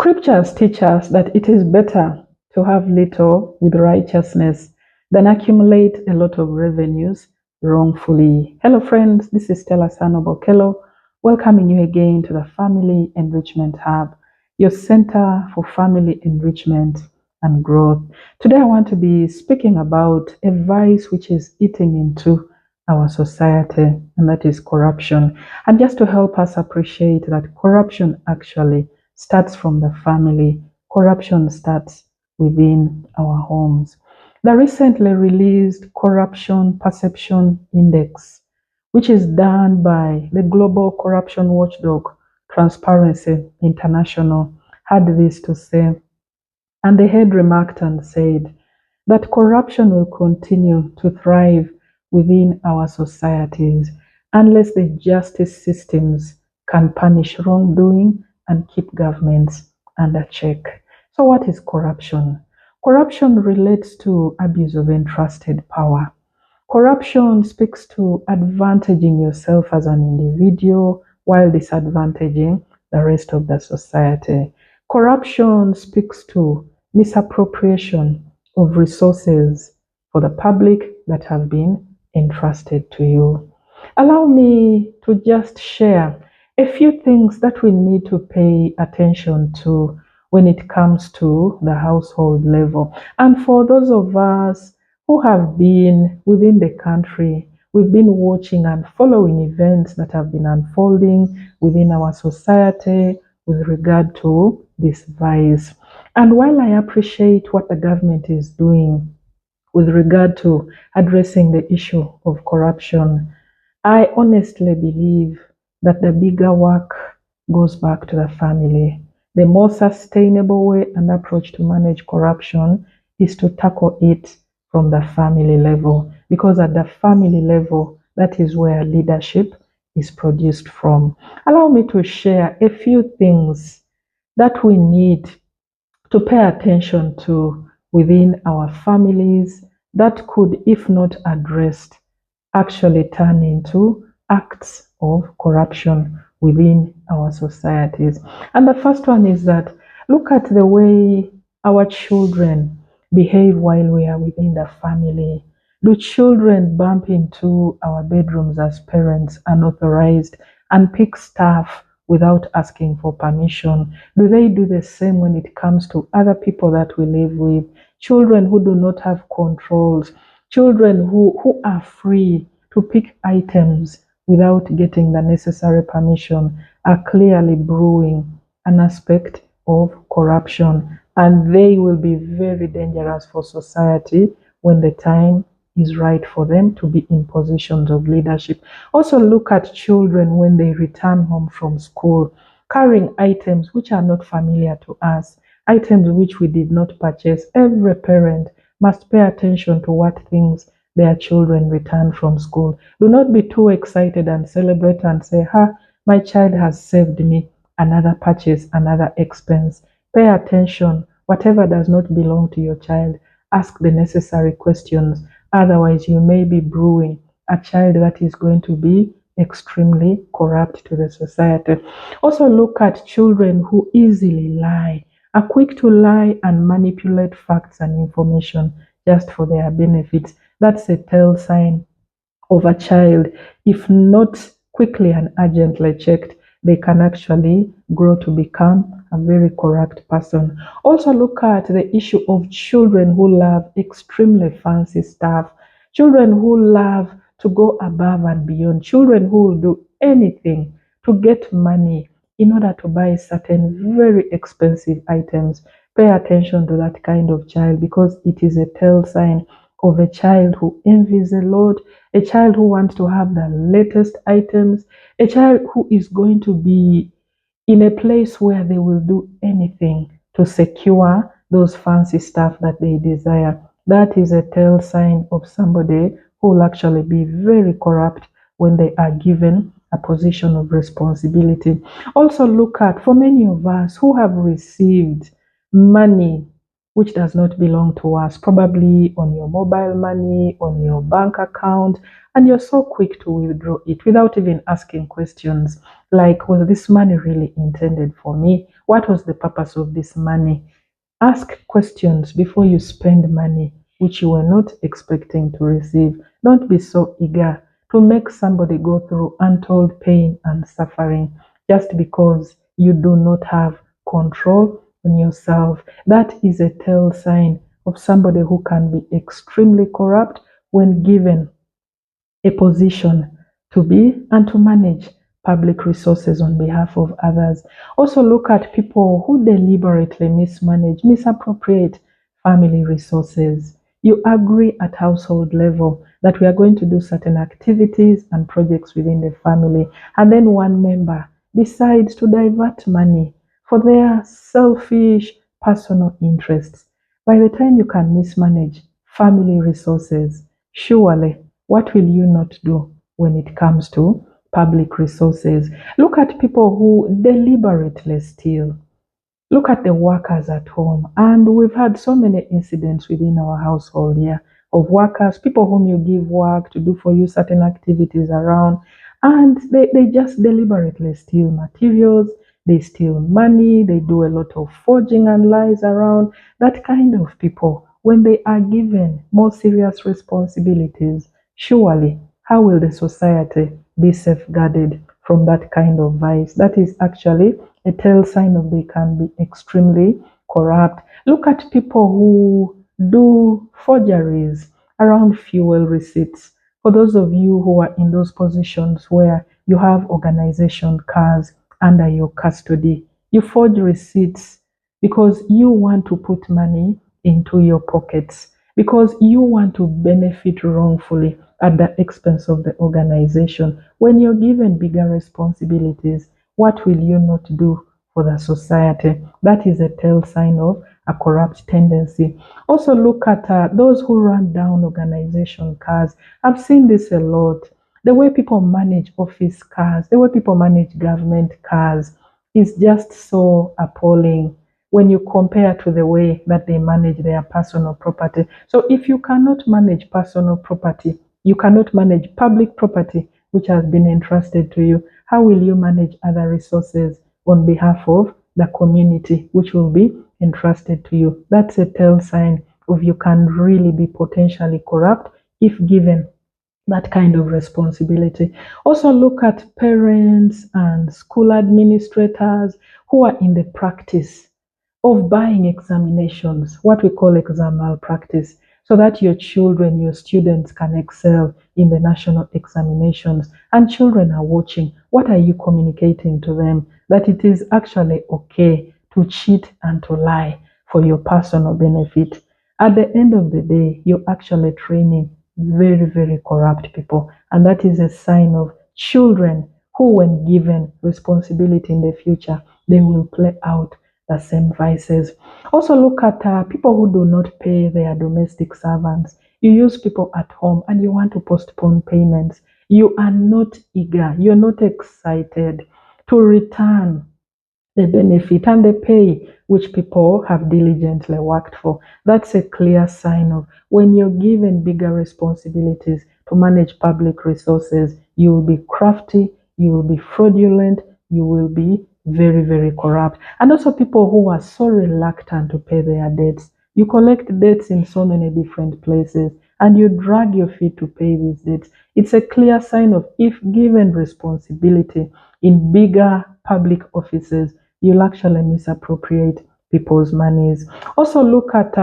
Scriptures teach us that it is better to have little with righteousness than accumulate a lot of revenues wrongfully. Hello, friends. This is Stella Sanobokelo, welcoming you again to the Family Enrichment Hub, your center for family enrichment and growth. Today, I want to be speaking about a vice which is eating into our society, and that is corruption. And just to help us appreciate that corruption actually starts from the family. Corruption starts within our homes. The recently released Corruption Perception Index, which is done by the global corruption watchdog Transparency International, had this to say, and the head remarked and said that corruption will continue to thrive within our societies unless the justice systems can punish wrongdoing and keep governments under check. So, what is corruption? Corruption relates to abuse of entrusted power. Corruption speaks to advantaging yourself as an individual while disadvantaging the rest of the society. Corruption speaks to misappropriation of resources for the public that have been entrusted to you. Allow me to just share a few things that we need to pay attention to when it comes to the household level. And for those of us who have been within the country, we've been watching and following events that have been unfolding within our society with regard to this vice. And while I appreciate what the government is doing with regard to addressing the issue of corruption, I honestly believe that the bigger work goes back to the family. The more sustainable way and approach to manage corruption is to tackle it from the family level, because at the family level, that is where leadership is produced from. Allow me to share a few things that we need to pay attention to within our families that could, if not addressed, actually turn into acts of corruption within our societies. And the first one is that look at the way our children behave while we are within the family. Do children bump into our bedrooms as parents unauthorized and pick stuff without asking for permission? Do they do the same when it comes to other people that we live with? Children who do not have controls, children who are free to pick items without getting the necessary permission are clearly brewing an aspect of corruption, and they will be very dangerous for society when the time is right for them to be in positions of leadership. Also, look at children when they return home from school carrying items which are not familiar to us, items which we did not purchase. Every parent must pay attention to what things their children return from school. Do not be too excited and celebrate and say, my child has saved me another purchase, another expense. Pay attention. Whatever does not belong to your child, ask the necessary questions. Otherwise, you may be brewing a child that is going to be extremely corrupt to the society. Also, look at children who easily lie, are quick to lie and manipulate facts and information just for their benefits. That's a tell sign of a child. If not quickly and urgently checked, they can actually grow to become a very corrupt person. Also, look at the issue of children who love extremely fancy stuff, children who love to go above and beyond, children who will do anything to get money in order to buy certain very expensive items. Pay attention to that kind of child, because it is a tell sign of a child who envies the Lord, a child who wants to have the latest items, a child who is going to be in a place where they will do anything to secure those fancy stuff that they desire. That is a tell sign of somebody who will actually be very corrupt when they are given a position of responsibility. Also, look at, for many of us who have received money which does not belong to us, probably on your mobile money, on your bank account, and you're so quick to withdraw it without even asking questions like, was this money really intended for me? What was the purpose of this money? Ask questions before you spend money which you were not expecting to receive. Don't be so eager to make somebody go through untold pain and suffering just because you do not have control on yourself. That is a tell sign of somebody who can be extremely corrupt when given a position to be and to manage public resources on behalf of others. Also, look at people who deliberately mismanage, misappropriate family resources. You agree at household level that we are going to do certain activities and projects within the family, and then one member decides to divert money for their selfish personal interests. By the time you can mismanage family resources, surely what will you not do when it comes to public resources? Look at people who deliberately steal. Look at the workers at home. And we've had so many incidents within our household here of workers, people whom you give work to do for you certain activities around, and they just deliberately steal materials, they steal money, they do a lot of forging and lies around. That kind of people, when they are given more serious responsibilities, surely how will the society be safeguarded from that kind of vice? That is actually a tell sign of they can be extremely corrupt. Look at people who do forgeries around fuel receipts. For those of you who are in those positions where you have organization cars under your custody, you forge receipts because you want to put money into your pockets, because you want to benefit wrongfully at the expense of the organization. When you're given bigger responsibilities, what will you not do for the society? That is a tell sign of a corrupt tendency. Also, look at those who run down organization cars. I've seen this a lot. The way people manage office cars, the way people manage government cars is just so appalling when you compare to the way that they manage their personal property. So if you cannot manage personal property, you cannot manage public property which has been entrusted to you. How will you manage other resources on behalf of the community which will be entrusted to you? That's a tell sign of you can really be potentially corrupt if given that kind of responsibility. Also, look at parents and school administrators who are in the practice of buying examinations, what we call exam malpractice, so that your children, your students can excel in the national examinations. And children are watching. What are you communicating to them? That it is actually okay to cheat and to lie for your personal benefit. At the end of the day, you're actually training very, very corrupt people. And that is a sign of children who, when given responsibility in the future, they will play out the same vices. Also, look at people who do not pay their domestic servants. You use people at home and you want to postpone payments. You are not eager, you're not excited to return the benefit and the pay which people have diligently worked for. That's a clear sign of when you're given bigger responsibilities to manage public resources, you will be crafty, you will be fraudulent, you will be very, very corrupt. And also people who are so reluctant to pay their debts. You collect debts in so many different places and you drag your feet to pay these debts. It's a clear sign of if given responsibility in bigger public offices, you'll actually misappropriate people's monies. Also, look at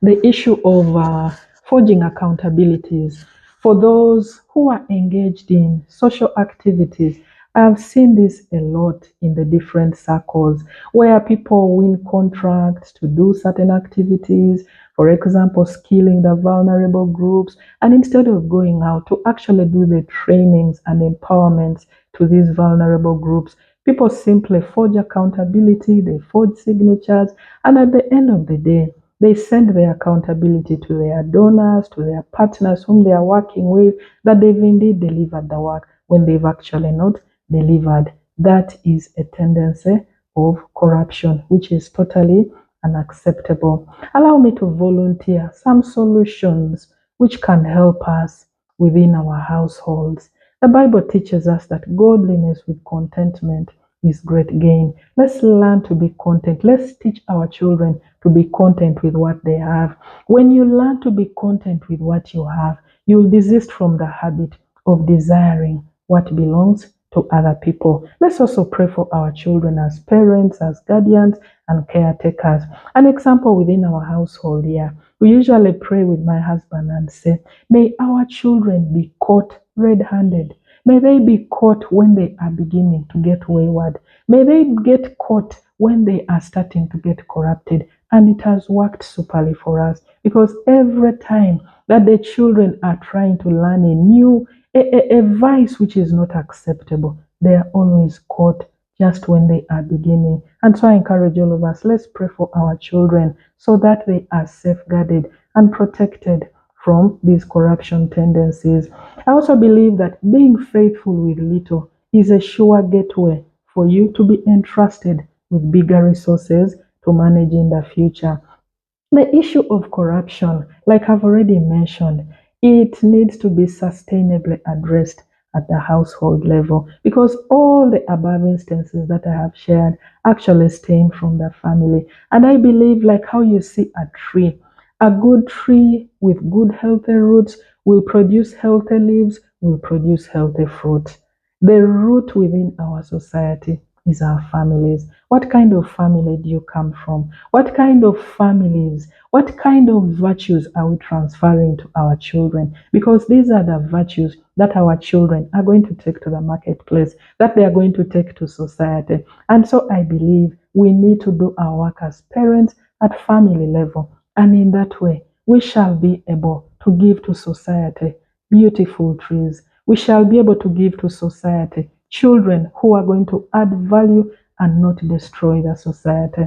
the issue of forging accountabilities for those who are engaged in social activities. I've seen this a lot in the different circles where people win contracts to do certain activities, for example, skilling the vulnerable groups, and instead of going out to actually do the trainings and empowerments to these vulnerable groups, people simply forge accountability, they forge signatures, and at the end of the day, they send their accountability to their donors, to their partners whom they are working with, that they've indeed delivered the work when they've actually not delivered. That is a tendency of corruption, which is totally unacceptable. Allow me to volunteer some solutions which can help us within our households. The Bible teaches us that godliness with contentment is great gain. Let's learn to be content. Let's teach our children to be content with what they have. When you learn to be content with what you have, you'll desist from the habit of desiring what belongs to other people. Let's also pray for our children as parents, as guardians, and caretakers. An example within our household here, we usually pray with my husband and say, may our children be caught red-handed. May they be caught when they are beginning to get wayward. May they get caught when they are starting to get corrupted. And it has worked superly for us because every time that the children are trying to learn a vice which is not acceptable, they are always caught just when they are beginning. And so I encourage all of us, let's pray for our children so that they are safeguarded and protected from these corruption tendencies. I also believe that being faithful with little is a sure gateway for you to be entrusted with bigger resources to manage in the future. The issue of corruption, like I've already mentioned, it needs to be sustainably addressed at the household level because all the above instances that I have shared actually stem from the family. And I believe, like how you see a tree, a good tree with good healthy roots will produce healthy leaves, will produce healthy fruit. The root within our society is our families. What kind of family do you come from? What kind of families, what kind of virtues are we transferring to our children? Because these are the virtues that our children are going to take to the marketplace, that they are going to take to society. And so I believe we need to do our work as parents at family level. And in that way, we shall be able to give to society beautiful trees. We shall be able to give to society children who are going to add value and not destroy the society.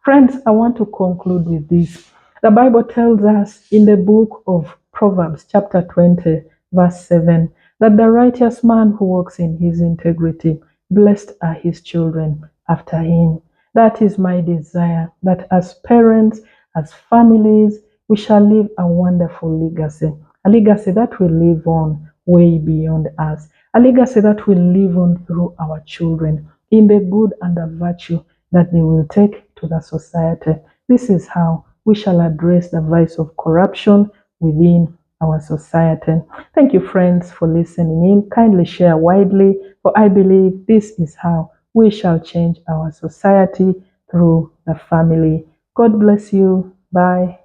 Friends, I want to conclude with this. The Bible tells us in the book of Proverbs, chapter 20, verse 7, that the righteous man who walks in his integrity, blessed are his children after him. That is my desire, that as parents, as families, we shall leave a wonderful legacy, a legacy that will live on way beyond us, a legacy that will live on through our children in the good and the virtue that they will take to the society. This is how we shall address the vice of corruption within our society. Thank you, friends, for listening in. Kindly share widely, for I believe this is how we shall change our society through the family. God bless you. Bye.